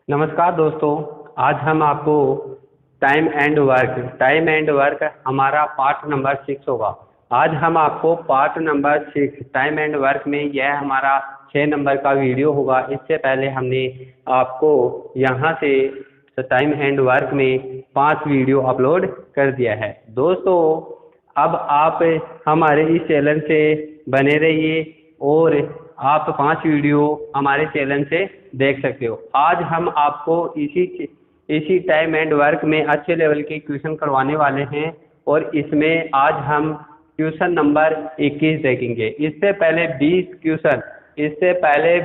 नमस्कार दोस्तों। आज हम आपको टाइम एंड वर्क हमारा पार्ट नंबर 6 होगा। आज हम आपको part number 6 time and work में यह हमारा 6 नंबर का वीडियो होगा। इससे पहले हमने आपको यहाँ से टाइम एंड वर्क में 5 वीडियो अपलोड कर दिया है। दोस्तों, अब आप हमारे इस चैनल से बने रहिए और आप 5 वीडियो हमारे चैनल से देख सकते हो। आज हम आपको इसी टाइम एंड वर्क में अच्छे लेवल के क्वेश्चन करवाने वाले हैं और इसमें आज हम क्वेश्चन नंबर 21 देखेंगे। इससे पहले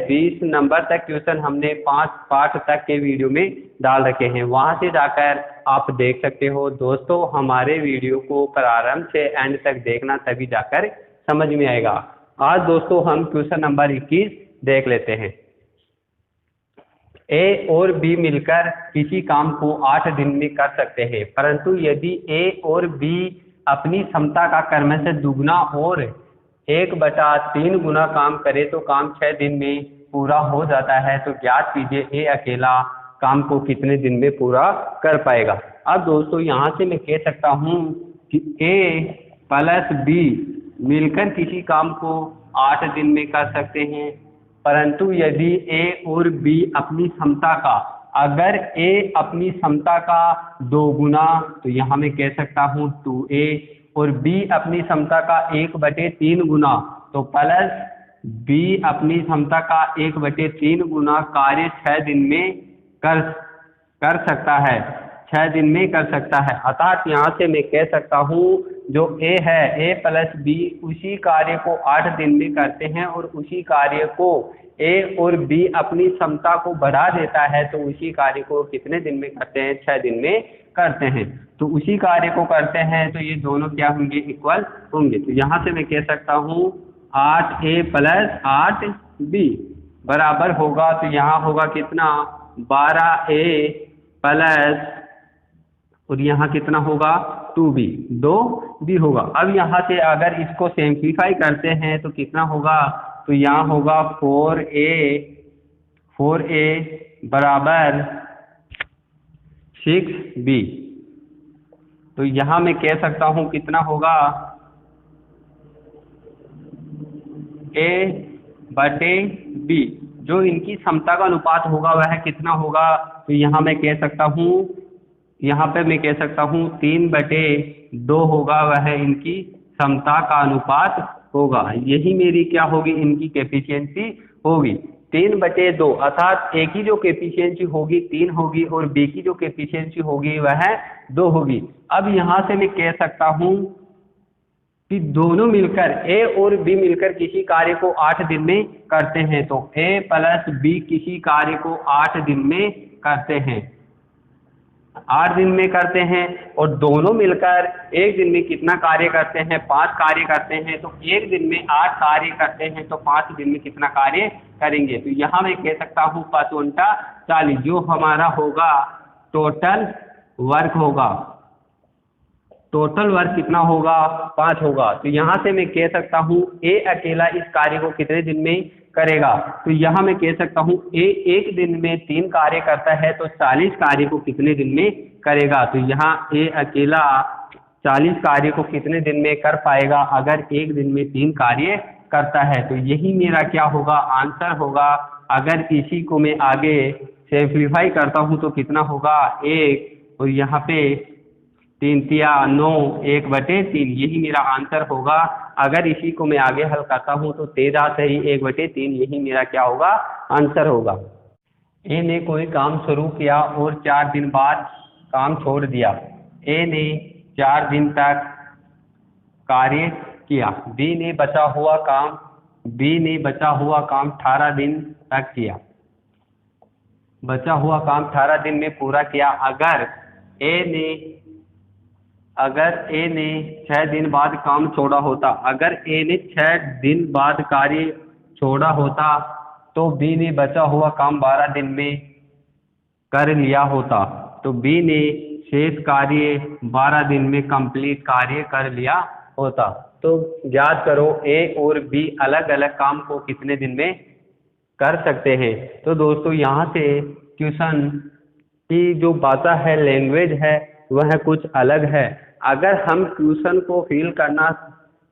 20 नंबर तक क्वेश्चन हमने 5 पार्ट तक के वीडियो में डाल रखे हैं, वहां से जाकर आप देख सकते हो। दोस्तों, हमारे वीडियो को प्रारंभ से एंड तक देखना, तभी जाकर समझ में आएगा। आज दोस्तों हम क्वेश्चन नंबर 21 देख लेते हैं। ए और बी मिलकर किसी काम को 8 दिन में कर सकते हैं, परंतु यदि ए और बी अपनी क्षमता का क्रम से दुगना और 1/3 गुना काम करे तो काम 6 दिन में पूरा हो जाता है। तो ज्ञात कीजिए ए अकेला काम को कितने दिन में पूरा कर पाएगा। अब दोस्तों, यहाँ से मैं कह सकता हूँ कि ए प्लस बी मिलकर किसी काम को 8 दिन में कर सकते हैं, परंतु यदि ए और बी अपनी क्षमता का, अगर ए अपनी क्षमता का 2 गुना, तो यहाँ मैं कह सकता हूँ 2a, और बी अपनी क्षमता का 1/3 गुना, तो प्लस बी अपनी क्षमता का 1/3 गुना कार्य 6 दिन में कर सकता है, 6 दिन में कर सकता है। अर्थात यहाँ से मैं कह सकता हूँ जो ए है, ए प्लस बी उसी कार्य को 8 दिन में करते हैं और उसी कार्य को ए और बी अपनी क्षमता को बढ़ा देता है, तो उसी कार्य को कितने दिन में करते हैं? 6 दिन में करते हैं। तो उसी कार्य को करते हैं, तो ये दोनों क्या होंगे? इक्वल होंगे। तो यहाँ से मैं कह सकता हूँ 8a प्लस 8b बराबर होगा, तो यहाँ होगा कितना? 12a प्लस, और यहाँ कितना होगा? 2b होगा। अब यहाँ से अगर इसको सिंप्लीफाई करते हैं तो कितना होगा? तो यहाँ होगा 4a बराबर 6b। तो यहाँ मैं कह सकता हूँ कितना होगा? a/b, जो इनकी क्षमता का अनुपात होगा वह कितना होगा? तो यहाँ मैं कह सकता हूँ, यहाँ पे मैं कह सकता हूँ 3/2 होगा, वह इनकी क्षमता का अनुपात होगा। यही मेरी क्या होगी? इनकी कैफिशिएंसी होगी 3/2, अर्थात ए की जो कैफिशिएंसी होगी 3 होगी और बी की जो कैफिशिएंसी होगी वह 2 होगी। अब यहाँ से मैं कह सकता हूँ कि दोनों मिलकर, ए और बी मिलकर किसी कार्य को 8 दिन में करते हैं, तो ए प्लस बी किसी कार्य को 8 दिन में करते हैं, 8 दिन में करते हैं, और दोनों मिलकर एक दिन में कितना कार्य करते हैं? 5 कार्य करते हैं। तो एक दिन में 8 कार्य करते हैं, तो 5 दिन में कितना कार्य करेंगे? तो यहाँ मैं कह सकता हूँ 5×40, जो हमारा होगा टोटल वर्क होगा। टोटल वर्क कितना होगा? 5 होगा। तो यहाँ से मैं कह सकता हूँ ए अकेला इस कार्य को कितने दिन में करेगा? तो यहाँ मैं कह सकता हूँ ए एक दिन में 3 कार्य करता है, तो 40 कार्य को कितने दिन में करेगा? तो यहाँ ए अकेला 40 कार्य को कितने दिन में कर पाएगा? अगर एक दिन में 3 कार्य करता है। तो यही मेरा क्या होगा? आंसर होगा। अगर इसी को मैं आगे सिंप्लीफाई करता हूँ तो कितना होगा? 1, और यहाँ पे 3×9 1/3, यही मेरा आंसर होगा। अगर इसी को मैं आगे हल करता हूँ तो 13 1/3, यही मेरा क्या होगा? आंसर होगा। ए ने कोई काम शुरू किया और 4 दिन बाद काम छोड़ दिया। ए ने 4 दिन तक कार्य किया। बी ने बचा हुआ काम 18 दिन तक किया। बचा हुआ काम 18 दिन में पूरा किया। अगर ए ने 6 दिन बाद काम छोड़ा होता, अगर ए ने 6 दिन बाद कार्य छोड़ा होता, तो बी ने बचा हुआ काम 12 दिन में कर लिया होता। तो बी ने शेष कार्य 12 दिन में कंप्लीट कार्य कर लिया होता। तो याद करो ए और बी अलग अलग काम को कितने दिन में कर सकते हैं। तो दोस्तों, यहाँ से क्वेश्चन की जो भाषा है, लैंग्वेज है, वह कुछ अलग है। अगर हम क्वेश्चन को फिल करना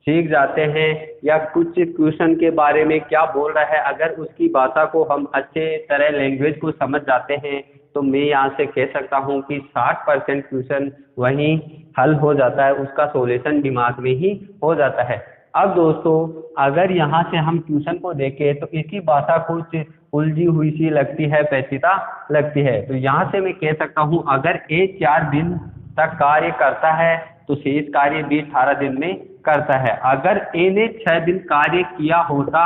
सीख जाते हैं या कुछ क्वेश्चन के बारे में क्या बोल रहा है, अगर उसकी भाषा को हम अच्छे तरह लैंग्वेज को समझ जाते हैं, तो मैं यहाँ से कह सकता हूँ कि 60% क्वेश्चन वहीं हल हो जाता है, उसका सॉल्यूशन दिमाग में ही हो जाता है। अब दोस्तों, अगर यहाँ से हम क्वेश्चन को देखें तो इसकी भाषा कुछ उलझी हुई सी लगती है, पेचीदा लगती है। तो यहाँ से मैं कह सकता हूँ, अगर ए 4 दिन तक कार्य करता है तो शेष कार्य बी 18 दिन में करता है। अगर ए ने 6 दिन कार्य किया होता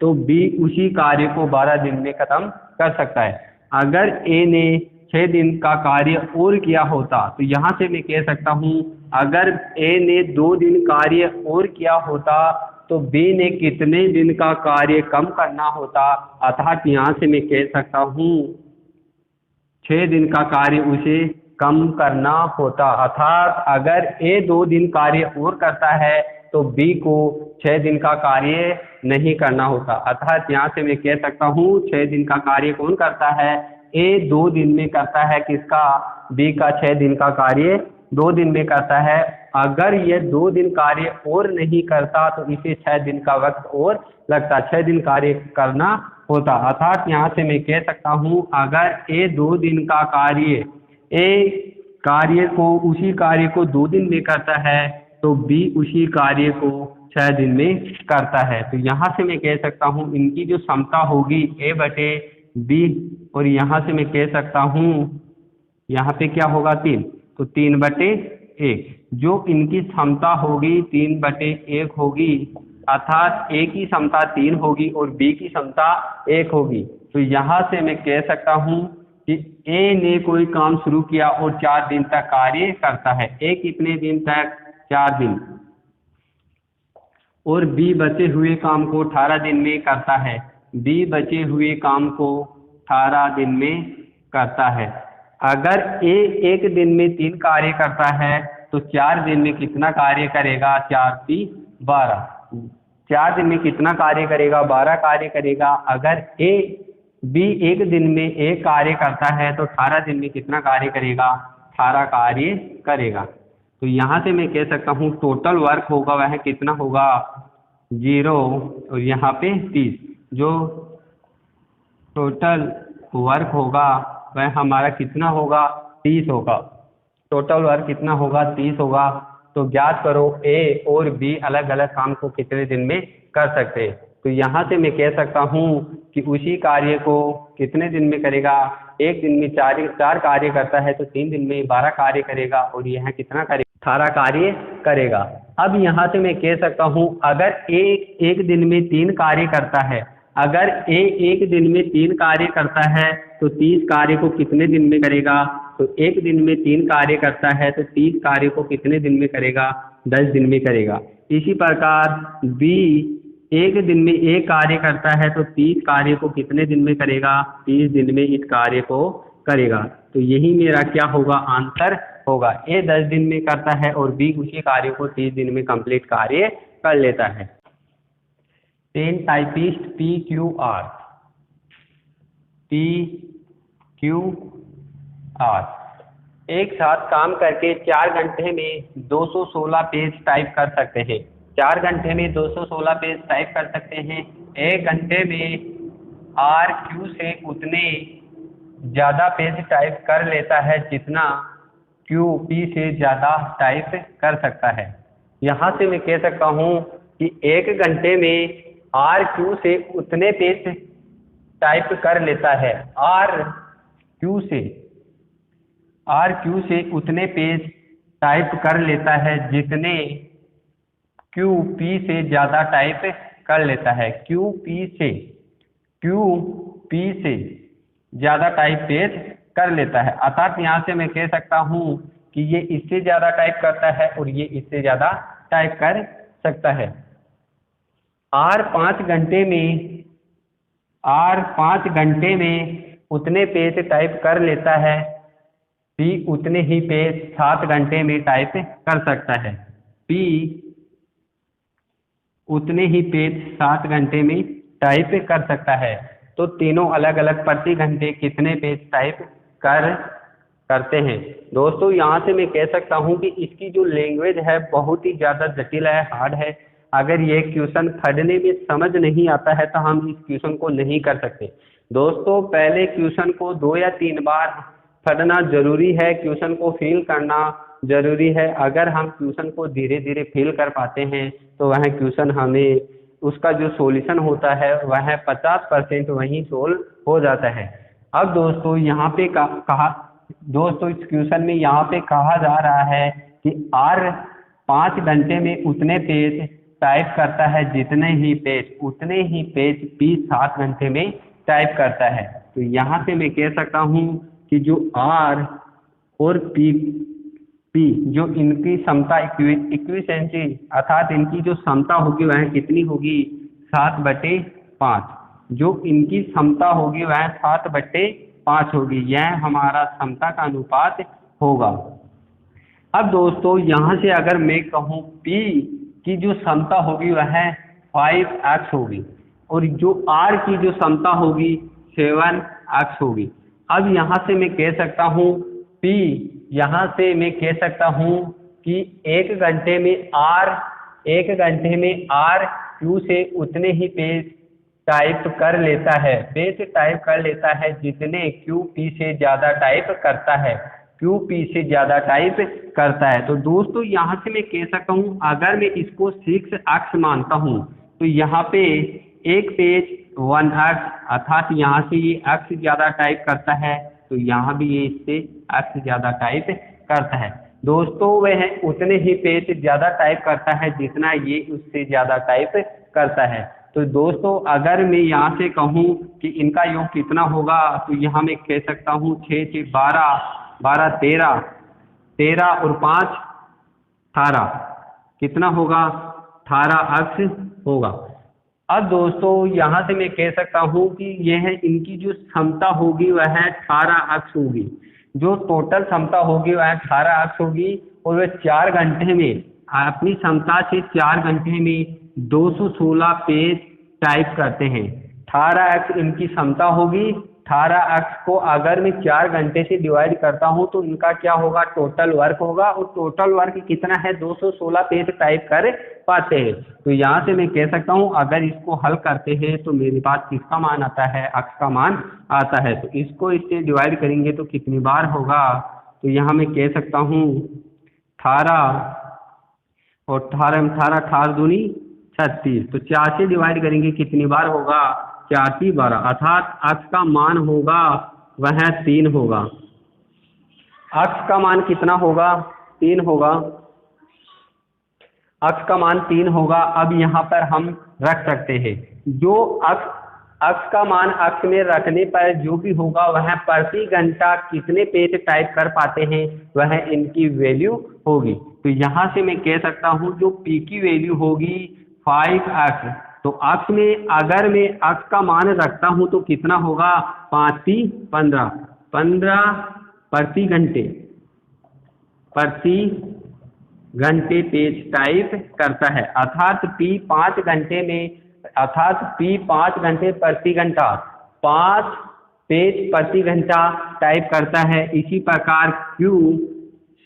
तो बी उसी कार्य को 12 दिन में खत्म कर सकता है। अगर ए ने 6 दिन का कार्य और किया होता, तो यहाँ से मैं कह सकता हूँ, अगर ए ने 2 दिन कार्य और किया होता तो बी ने कितने दिन का कार्य कम करना होता, अर्थात यहाँ से मैं कह सकता हूँ 6 दिन का कार्य उसे कम करना होता। अर्थात अगर ए 2 दिन कार्य और करता है तो बी को 6 दिन का कार्य नहीं करना होता। अर्थात यहाँ से मैं कह सकता हूँ 6 दिन का कार्य कौन करता है, ए 2 दिन में करता है, किसका, बी का 6 दिन का कार्य 2 दिन में करता है। अगर ये 2 दिन कार्य और नहीं करता तो इसे 6 दिन का वक्त और लगता, 6 दिन कार्य करना होता। अर्थात यहाँ से मैं कह सकता हूँ, अगर ए 2 दिन का कार्य, ए कार्य को उसी कार्य को 2 दिन में करता है तो बी उसी कार्य को 6 दिन में करता है। तो यहाँ से मैं कह सकता हूँ इनकी जो क्षमता होगी ए बटे बी, और यहाँ से मैं कह सकता हूँ यहाँ पे क्या होगा 3, तो 3/1, जो इनकी क्षमता होगी 3/1 होगी। अर्थात ए की क्षमता 3 होगी और बी की क्षमता 1 होगी। तो यहाँ से मैं कह सकता हूँ कि ए ने कोई काम शुरू किया और 4 दिन तक कार्य करता है। ए कितने दिन तक, 4 दिन, और बी बचे हुए काम को 18 दिन में करता है। बी बचे हुए काम को 18 दिन में करता है। अगर ए 1 दिन में 3 कार्य करता है तो 4 दिन में कितना कार्य करेगा, 4 × 12, 4 दिन में कितना कार्य करेगा, 12 कार्य करेगा। अगर ए बी 1 दिन में 1 कार्य करता है तो 18 दिन में कितना कार्य करेगा, 18 कार्य करेगा। तो यहाँ से मैं कह सकता हूँ टोटल वर्क होगा वह कितना होगा, 0, और यहाँ पे 30, जो टोटल वर्क होगा वह हमारा कितना होगा, 30 होगा। टोटल वर्क कितना होगा, 30 होगा। तो ज्ञात करो ए और बी अलग अलग काम को कितने दिन में कर सकते हैं। तो यहाँ से मैं कह सकता हूँ कि उसी कार्य को कितने दिन में करेगा, 1 दिन में 4 कार्य करता है तो 3 दिन में 12 कार्य करेगा, और यह कितना करेगा, 18 कार्य करेगा। अब यहाँ से मैं कह सकता हूँ, अगर ए 1 दिन में 3 कार्य करता है, अगर ए 1 दिन में 3 कार्य करता है तो 30 कार्य को कितने दिन में करेगा, तो 1 दिन में 3 कार्य करता है तो 30 कार्य को कितने दिन में करेगा, 10 दिन में करेगा। इसी प्रकार बी 1 दिन में 1 कार्य करता है तो 30 कार्य को कितने दिन में करेगा, 30 दिन में इस कार्य को करेगा। तो यही मेरा क्या होगा, आंसर होगा। ए 10 दिन में करता है और बी उसी कार्य को 30 दिन में कंप्लीट कार्य कर लेता है। 10 टाइपिस्ट PQR, एक साथ काम करके 4 घंटे में 216 पेज टाइप कर सकते हैं। 4 घंटे में 216 पेज टाइप कर सकते हैं। 1 घंटे में RQ से उतने ज़्यादा पेज टाइप कर लेता है जितना QP से ज़्यादा टाइप कर सकता है। यहाँ से मैं कह सकता हूँ कि 1 घंटे में RQ से उतने पेज टाइप कर लेता है, RQ से उतने पेज टाइप कर लेता है जितने QP से ज़्यादा टाइप कर लेता है। QP से ज़्यादा टाइप पेज कर लेता है। अर्थात यहाँ से मैं कह सकता हूँ कि ये इससे ज़्यादा टाइप करता है और ये इससे ज़्यादा टाइप कर सकता है। R 5 घंटे में उतने पेज टाइप कर लेता है, P उतने ही पेज 7 घंटे में टाइप कर सकता है। P उतने ही पेज 7 घंटे में टाइप कर सकता है। तो तीनों अलग अलग प्रति घंटे कितने पेज टाइप करते हैं। दोस्तों यहाँ से मैं कह सकता हूँ कि इसकी जो लैंग्वेज है बहुत ही ज़्यादा जटिल है, हार्ड है। अगर ये क्वेश्चन पढ़ने में समझ नहीं आता है तो हम इस क्वेश्चन को नहीं कर सकते। दोस्तों पहले क्वेश्चन को 2 या 3 बार पढ़ना जरूरी है, क्वेश्चन को फिल करना जरूरी है। अगर हम क्वेश्चन को धीरे धीरे फिल कर पाते हैं तो वह क्वेश्चन हमें उसका जो सॉल्यूशन होता है वह 50% वहीं सोल्व हो जाता है। अब दोस्तों यहाँ पे कहा दोस्तों इस क्वेश्चन में यहाँ पे कहा जा रहा है कि R 5 घंटे में उतने पेज टाइप करता है जितने ही पेज P 7 घंटे में टाइप करता है। तो यहाँ से मैं कह सकता हूँ कि जो R और P जो इनकी क्षमता इक्विवेलेंसी अर्थात इनकी जो क्षमता होगी वह कितनी होगी 7/5। जो इनकी क्षमता होगी वह 7/5 होगी। यह हमारा क्षमता का अनुपात होगा। अब दोस्तों यहाँ से अगर मैं कहूँ P की जो क्षमता होगी वह 5x होगी और जो R की जो क्षमता होगी 7x होगी। अब यहाँ से मैं कह सकता हूँ यहाँ से मैं कह सकता हूँ कि 1 घंटे में R Q से उतने ही पेज टाइप कर लेता है जितने Q P से ज़्यादा टाइप करता है। तो दोस्तों यहाँ से मैं कह सकता हूँ अगर मैं इसको 6x मानता हूँ तो यहाँ पे एक पेज 1x अर्थात यहाँ से ये x ज़्यादा टाइप करता है तो यहाँ भी ये इससे x ज़्यादा टाइप करता है। दोस्तों वह उतने ही पेज ज़्यादा टाइप करता है जितना ये उससे ज़्यादा टाइप करता है। तो दोस्तों अगर मैं यहाँ से कहूँ कि इनका योग कितना होगा तो यहाँ मैं कह सकता हूँ 6 से 12 13 और 5 18 कितना होगा 18x होगा। अब दोस्तों यहाँ से मैं कह सकता हूँ कि यह इनकी जो क्षमता होगी वह 18x होगी। जो टोटल क्षमता होगी वह 18x होगी और वह 4 घंटे में अपनी क्षमता से 4 घंटे में 216 पेज टाइप करते हैं। 18x इनकी क्षमता होगी। 18x को अगर मैं 4 घंटे से डिवाइड करता हूं तो इनका क्या होगा टोटल वर्क होगा और टोटल वर्क कितना है 216 पेज टाइप कर पाते हैं। तो यहाँ से मैं कह सकता हूँ अगर इसको हल करते हैं तो मेरे पास किसका मान आता है x का मान आता है। तो इसको इससे डिवाइड करेंगे तो कितनी बार होगा तो यहाँ मैं कह सकता हूँ 18 और 18 दूनी 36। तो 4 से डिवाइड करेंगे कितनी बार होगा 4 × 12 अर्थात x का मान होगा वह 3 होगा। x का मान कितना होगा 3 होगा। x का मान 3 होगा। अब यहाँ पर हम रख सकते हैं जो x का मान x में रखने पर जो भी होगा वह प्रति घंटा कितने पेज टाइप कर पाते हैं वह इनकी वैल्यू होगी। तो यहाँ से मैं कह सकता हूँ जो P की वैल्यू होगी 5x। तो x में अगर मैं x का मान रखता हूँ तो कितना होगा 5 × 15 प्रति घंटे पेज टाइप करता है। अर्थात P 5 घंटे प्रति घंटा 5 पेज प्रति घंटा टाइप करता है। इसी प्रकार Q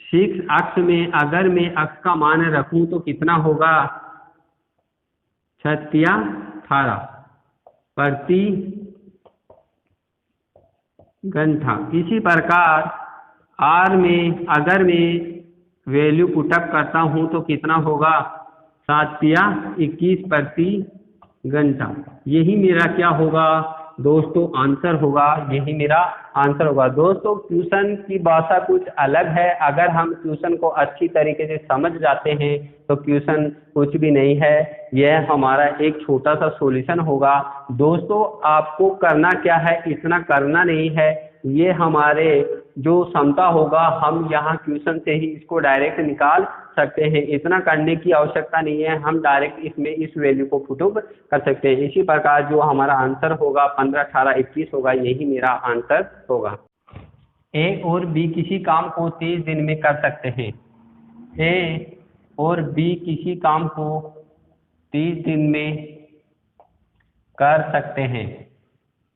6x में अगर मैं x का मान रखूं तो कितना होगा 18 प्रति घंटा। इसी प्रकार R में अगर मैं वैल्यू पुटअप करता हूं तो कितना होगा 7 × 21 प्रति घंटा। यही मेरा क्या होगा दोस्तों आंसर होगा। यही मेरा आंसर होगा। दोस्तों क्वेश्चन की भाषा कुछ अलग है। अगर हम क्वेश्चन को अच्छी तरीके से समझ जाते हैं तो क्वेश्चन कुछ भी नहीं है, यह हमारा एक छोटा सा सॉल्यूशन होगा। दोस्तों आपको करना क्या है, इतना करना नहीं है। ये हमारे जो क्षमता होगा हम यहाँ क्वेश्चन से ही इसको डायरेक्ट निकाल सकते हैं। इतना करने की आवश्यकता नहीं है, हम डायरेक्ट इसमें इस वैल्यू को पुटअप कर सकते हैं। इसी प्रकार जो हमारा आंसर होगा 15 18 21 होगा। यही मेरा आंसर होगा। A और B किसी काम को 30 दिन में कर सकते हैं। A और B किसी काम को 30 दिन में कर सकते हैं।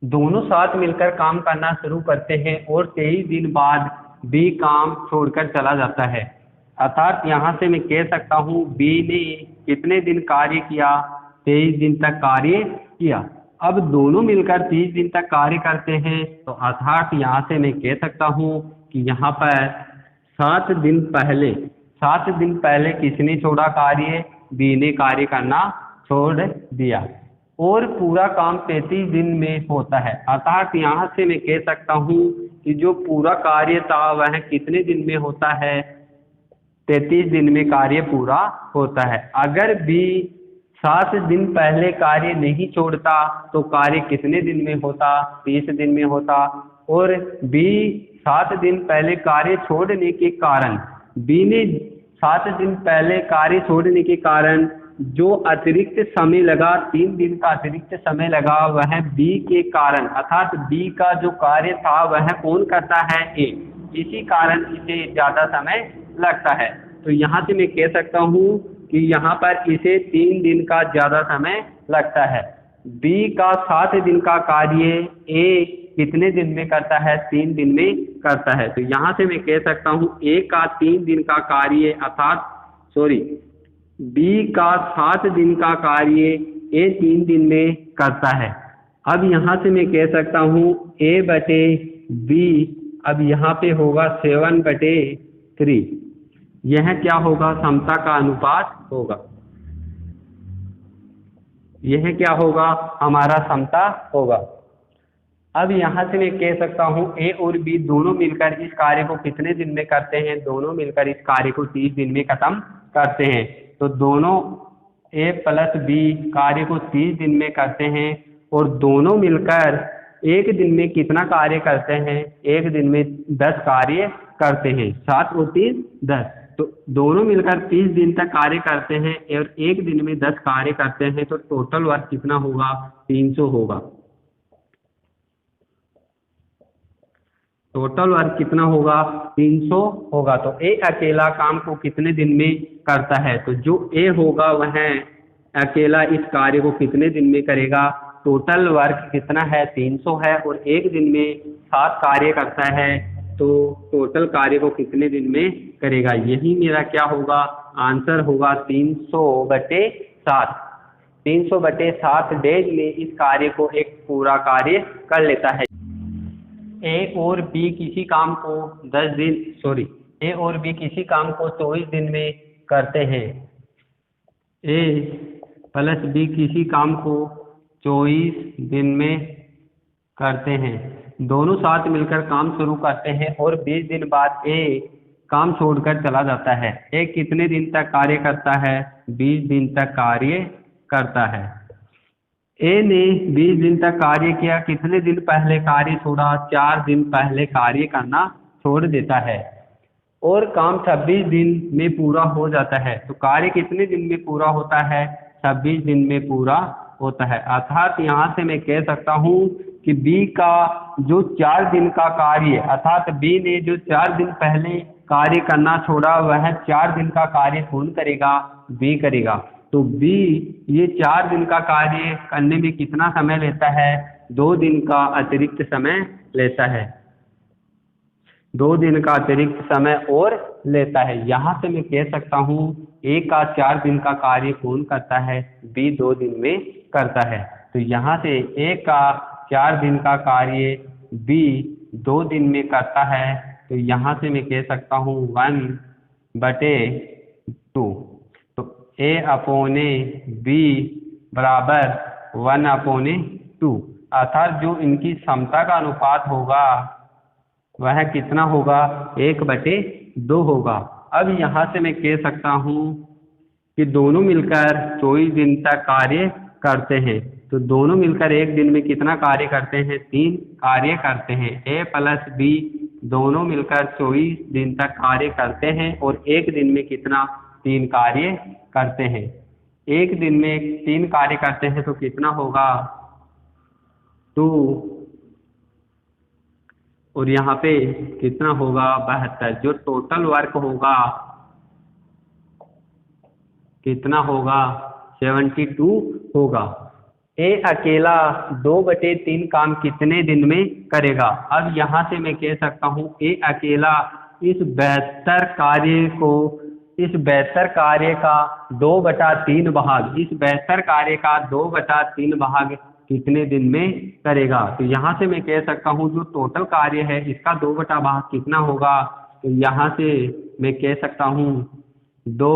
दोनों साथ मिलकर काम करना शुरू करते हैं और 23 दिन बाद बी काम छोड़कर चला जाता है। अर्थात यहाँ से मैं कह सकता हूँ बी ने कितने दिन कार्य किया, 23 दिन तक कार्य किया। अब दोनों मिलकर 30 दिन तक कार्य करते हैं, तो अर्थात यहाँ से मैं कह सकता हूँ कि यहाँ पर 7 दिन पहले किसने छोड़ा कार्य, बी ने कार्य करना छोड़ दिया और पूरा काम 33 दिन में होता है। अर्थात यहाँ से मैं कह सकता हूँ कि जो पूरा कार्य था वह कितने दिन में होता है, 33 दिन में कार्य पूरा होता है। अगर बी 7 दिन पहले कार्य नहीं छोड़ता तो कार्य कितने दिन में होता, 30 दिन में होता। और बी 7 दिन पहले कार्य छोड़ने के कारण, बी ने 7 दिन पहले कार्य छोड़ने के कारण जो अतिरिक्त समय लगा, 3 दिन का अतिरिक्त समय लगा, वह बी के कारण, अर्थात बी का जो कार्य था वह कौन करता है, ए। इसी कारण इसे ज़्यादा समय लगता है। तो यहाँ से मैं कह सकता हूँ कि यहाँ पर इसे 3 दिन का ज़्यादा समय लगता है। बी का 7 दिन का कार्य ए कितने दिन में करता है, 3 दिन में करता है। तो यहाँ से मैं कह सकता हूँ ए का 3 दिन का कार्य बी का 7 दिन का कार्य ए 3 दिन में करता है। अब यहाँ से मैं कह सकता हूँ ए बटे बी, अब यहाँ पे होगा 7/3। यह क्या होगा, समता का अनुपात होगा। यह क्या होगा, हमारा समता होगा। अब यहाँ से मैं कह सकता हूँ ए और बी दोनों मिलकर इस कार्य को कितने दिन में करते हैं, दोनों मिलकर इस कार्य को 30 दिन में खत्म करते हैं। तो दोनों ए प्लस बी कार्य को 30 दिन में करते हैं और दोनों मिलकर एक दिन में कितना कार्य करते हैं, एक दिन में 10 कार्य करते हैं। 7 और 3 10, तो दोनों मिलकर 30 दिन तक कार्य करते हैं और एक दिन में 10 कार्य करते हैं। तो टोटल वर्क कितना होगा, 300 होगा। टोटल वर्क कितना होगा, 300 होगा। तो ए अकेला काम को कितने दिन में करता है, तो जो ए होगा वह अकेला इस कार्य को कितने दिन में करेगा। टोटल वर्क कितना है, 300 है और एक दिन में 7 कार्य करता है, तो टोटल कार्य को कितने दिन में करेगा। यही मेरा क्या होगा, आंसर होगा 300/7। 300/7 डेज में इस कार्य को एक पूरा कार्य कर लेता है। ए और बी किसी काम को 24 दिन में करते हैं। ए प्लस बी किसी काम को 24 दिन में करते हैं। दोनों साथ मिलकर काम शुरू करते हैं और 20 दिन बाद ए काम छोड़कर चला जाता है। ए कितने दिन तक कार्य करता है, 20 दिन तक कार्य करता है। ए ने 20 दिन तक कार्य किया, कितने दिन पहले कार्य छोड़ा, 4 दिन पहले कार्य करना छोड़ देता है और काम 26 दिन में पूरा हो जाता है। तो कार्य कितने दिन में पूरा होता है, 26 दिन में पूरा होता है। अर्थात यहाँ से मैं कह सकता हूँ कि बी का जो 4 दिन का कार्य, अर्थात बी ने जो 4 दिन पहले कार्य करना छोड़ा वह 4 दिन का कार्य कौन करेगा, बी करेगा। तो बी ये 4 दिन का कार्य करने में कितना समय लेता है, 2 दिन का अतिरिक्त समय लेता है। 2 दिन का अतिरिक्त समय और लेता है। यहाँ से मैं कह सकता हूँ ए का 4 दिन का कार्य कौन करता है, बी 2 दिन में करता है। तो यहाँ से ए का 4 दिन का कार्य बी 2 दिन में करता है। तो यहाँ से मैं कह सकता हूँ 1/2। तो ए अपॉन बी बराबर 1/2, अर्थात जो इनकी समता का अनुपात होगा वह कितना होगा, 1/2 होगा। अब यहाँ से मैं कह सकता हूँ कि दोनों मिलकर 24 दिन तक कार्य करते हैं। तो दोनों मिलकर एक दिन में कितना कार्य करते हैं, 3 कार्य करते हैं। ए प्लस बी दोनों मिलकर 24 दिन तक कार्य करते हैं और एक दिन में कितना, 3 कार्य करते हैं। एक दिन में 3 कार्य करते हैं तो कितना होगा, 2, और यहाँ पे कितना होगा, 72। जो टोटल वर्क होगा कितना होगा, 72 होगा। ए अकेला 2/3 काम कितने दिन में करेगा। अब यहाँ से मैं कह सकता हूँ ए अकेला इस बेहतर कार्य का 2/3 भाग, इस बेहतर कार्य का 2/3 भाग कितने दिन में करेगा। तो यहाँ से मैं कह सकता हूँ जो टोटल कार्य है इसका 2 भाग कितना होगा। तो यहाँ से मैं कह सकता हूँ 2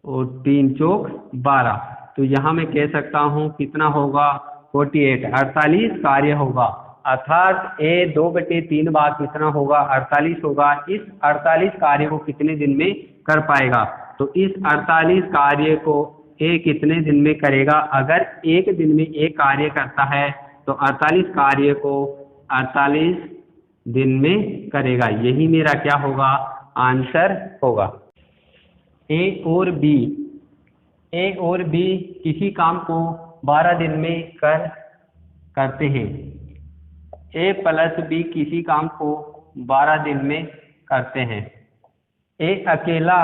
और 3 चौक 12। तो यहाँ मैं कह सकता हूँ कितना होगा 48, 48 कार्य होगा। अर्थात ए 2/3 भाग कितना होगा 48 होगा। इस 48 कार्य को कितने दिन में कर पाएगा। तो इस 48 कार्य को ए कितने दिन में करेगा। अगर एक दिन में एक कार्य करता है तो 48 कार्य को 48 दिन में करेगा। यही मेरा क्या होगा आंसर होगा। ए और बी किसी काम को 12 दिन में करते हैं। ए प्लस बी किसी काम को 12 दिन में करते हैं। ए अकेला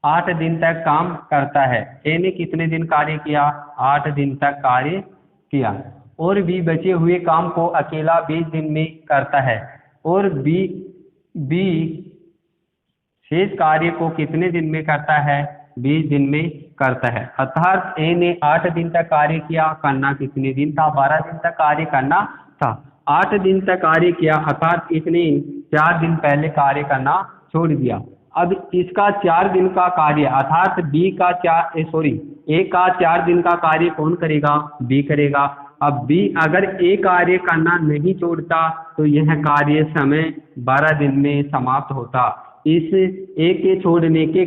8 दिन तक काम करता है। ए ने कितने दिन कार्य किया 8 दिन तक कार्य किया। और बी बचे हुए काम को अकेला 20 दिन में करता है। और बी शेष कार्य को कितने दिन में करता है 20 दिन में करता है। अर्थात ए ने 8 दिन तक कार्य किया, करना कितने दिन था 12 दिन तक कार्य करना था। 8 दिन तक कार्य किया अर्थात इसने 4 दिन पहले कार्य करना छोड़ दिया। अब इसका 4 दिन का कार्य अर्थात ए का 4 दिन का कार्य कौन करेगा बी करेगा। अब बी अगर ए कार्य करना नहीं छोड़ता तो यह कार्य समय 12 दिन में समाप्त होता। इस ए के छोड़ने के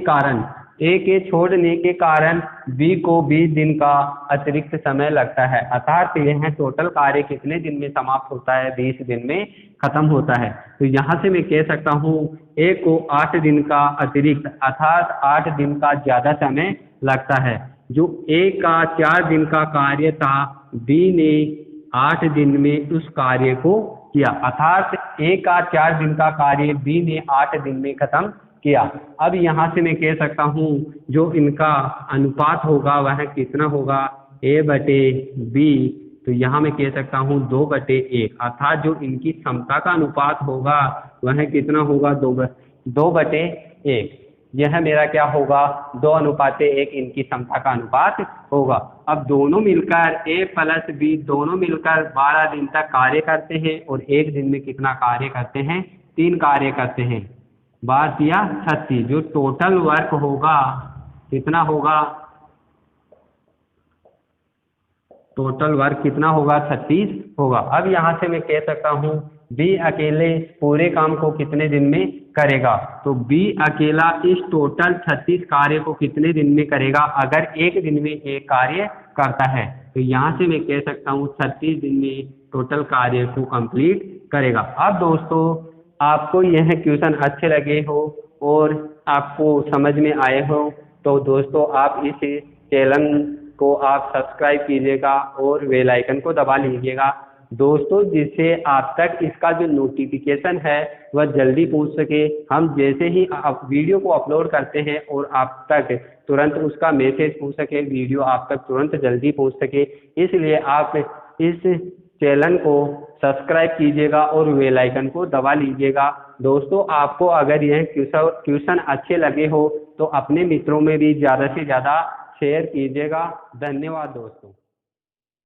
कारण बी को 20 दिन का अतिरिक्त समय लगता है। अर्थात यह टोटल कार्य कितने दिन में समाप्त होता है 20 दिन में खत्म होता है। तो यहाँ से मैं कह सकता हूँ ए को 8 दिन का अतिरिक्त अर्थात 8 दिन का ज़्यादा समय लगता है। जो ए का 4 दिन का कार्य था बी ने 8 दिन में उस कार्य को किया। अर्थात ए का 4 दिन का कार्य बी ने 8 दिन में खत्म किया। अब यहाँ से मैं कह सकता हूँ जो इनका अनुपात होगा वह कितना होगा A/B। तो यहाँ मैं कह सकता हूँ 2/1 अर्थात जो इनकी क्षमता का अनुपात होगा वह कितना होगा 2/1। यह मेरा क्या होगा 2:1 इनकी क्षमता का अनुपात होगा। अब दोनों मिलकर A प्लस B दोनों मिलकर 12 दिन तक कार्य करते हैं और एक दिन में कितना कार्य करते हैं 3 कार्य करते हैं। 12 या 36 जो टोटल वर्क होगा कितना होगा टोटल वर्क कितना होगा 36 होगा। अब यहाँ से मैं कह सकता हूँ बी अकेले पूरे काम को कितने दिन में करेगा। तो बी अकेला इस टोटल 36 कार्य को कितने दिन में करेगा अगर एक दिन में एक कार्य करता है। तो यहाँ से मैं कह सकता हूँ 36 दिन में टोटल कार्य को कंप्लीट करेगा। अब दोस्तों आपको यह क्वेश्चन अच्छे लगे हो और आपको समझ में आए हो तो दोस्तों आप इस चैनल को आप सब्सक्राइब कीजिएगा और बेल आइकन को दबा लीजिएगा दोस्तों, जिससे आप तक इसका जो नोटिफिकेशन है वह जल्दी पहुंच सके। हम जैसे ही वीडियो को अपलोड करते हैं और आप तक तुरंत उसका मैसेज पहुंच सके, वीडियो आप तक तुरंत जल्दी पहुंच सके, इसलिए आप इस चैनल को सब्सक्राइब कीजिएगा और बेल आइकन को दबा लीजिएगा। दोस्तों आपको अगर यह क्वेश्चन अच्छे लगे हो तो अपने मित्रों में भी ज़्यादा से ज़्यादा शेयर कीजिएगा। धन्यवाद दोस्तों।